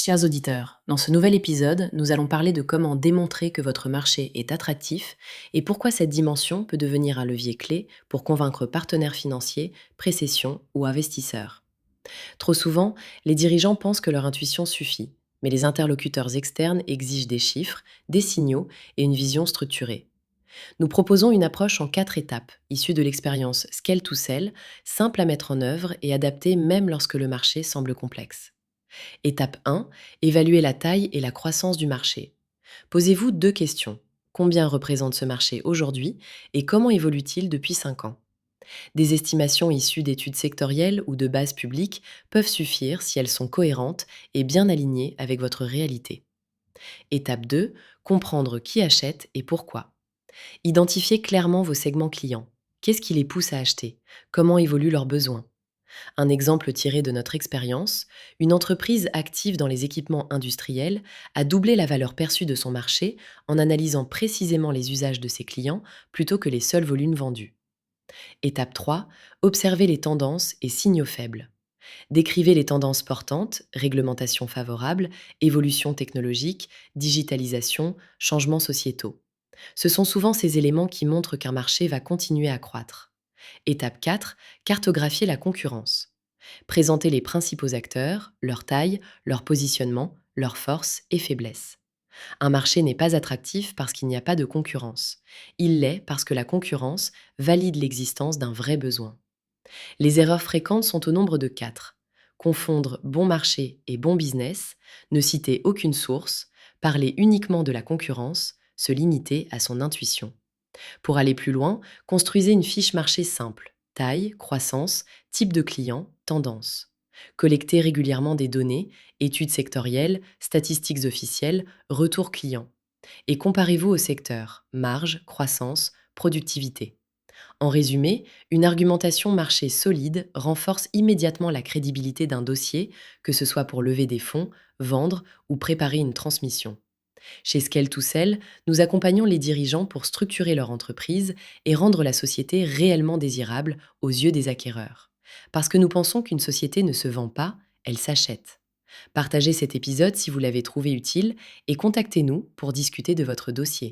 Chers auditeurs, dans ce nouvel épisode, nous allons parler de comment démontrer que votre marché est attractif et pourquoi cette dimension peut devenir un levier clé pour convaincre partenaires financiers, précessions ou investisseurs. Trop souvent, les dirigeants pensent que leur intuition suffit, mais les interlocuteurs externes exigent des chiffres, des signaux et une vision structurée. Nous proposons une approche en 4 étapes, issue de l'expérience Scale to Sell, simple à mettre en œuvre et adaptée même lorsque le marché semble complexe. Étape 1. Évaluer la taille et la croissance du marché. Posez-vous 2 questions. Combien représente ce marché aujourd'hui et comment évolue-t-il depuis 5 ans? Des estimations issues d'études sectorielles ou de bases publiques peuvent suffire si elles sont cohérentes et bien alignées avec votre réalité. Étape 2. Comprendre qui achète et pourquoi. Identifiez clairement vos segments clients. Qu'est-ce qui les pousse à acheter? Comment évoluent leurs besoins? Un exemple tiré de notre expérience, une entreprise active dans les équipements industriels a doublé la valeur perçue de son marché en analysant précisément les usages de ses clients plutôt que les seuls volumes vendus. Étape 3. Observez les tendances et signaux faibles. Décrivez les tendances portantes, réglementation favorable, évolution technologique, digitalisation, changements sociétaux. Ce sont souvent ces éléments qui montrent qu'un marché va continuer à croître. Étape 4. Cartographier la concurrence. Présenter les principaux acteurs, leur taille, leur positionnement, leurs forces et faiblesses. Un marché n'est pas attractif parce qu'il n'y a pas de concurrence. Il l'est parce que la concurrence valide l'existence d'un vrai besoin. Les erreurs fréquentes sont au nombre de 4. Confondre bon marché et bon business, ne citer aucune source, parler uniquement de la concurrence, se limiter à son intuition. Pour aller plus loin, construisez une fiche marché simple. Taille, croissance, type de client, tendance. Collectez régulièrement des données, études sectorielles, statistiques officielles, retours clients. Et comparez-vous au secteur, marge, croissance, productivité. En résumé, une argumentation marché solide renforce immédiatement la crédibilité d'un dossier, que ce soit pour lever des fonds, vendre ou préparer une transmission. Chez Scale to Sell, nous accompagnons les dirigeants pour structurer leur entreprise et rendre la société réellement désirable aux yeux des acquéreurs. Parce que nous pensons qu'une société ne se vend pas, elle s'achète. Partagez cet épisode si vous l'avez trouvé utile et contactez-nous pour discuter de votre dossier.